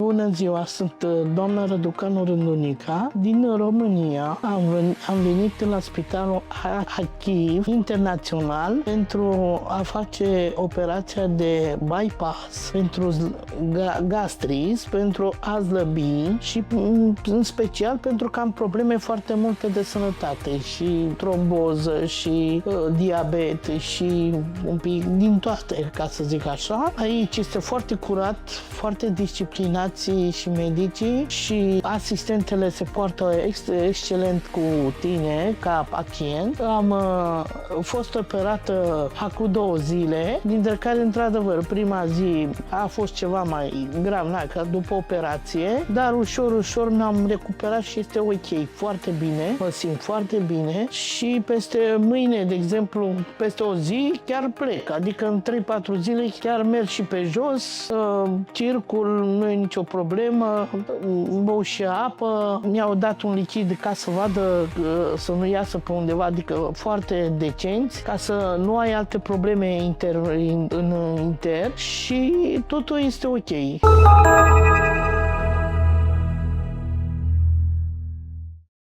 Bună ziua, sunt doamna Răducanu Rândunica din România. Am venit la Spitalul Hachiv Internațional pentru a face operația de bypass pentru gastris, pentru a slăbi și în special pentru că am probleme foarte multe de sănătate și tromboză și diabet și un pic din toate, ca să zic așa. Aici este foarte curat, foarte disciplinați și medicii și asistentele se poartă excelent cu tine ca pacient. Am fost operată acum 2 zile, dintre care, într-adevăr, prima zi a fost ceva mai grav, că după operație, dar ușor mi-am recuperat și este ok, foarte bine, mă simt foarte bine și peste mâine, de exemplu, peste o zi, chiar plec, adică în 3-4 zile chiar merg și pe jos, circul, nu e nicio problemă, bău și apă, mi-au dat un lichid ca să vadă, să nu iasă pe undeva, adică foarte decenți, ca să nu ai alte probleme în inter și totul este ok.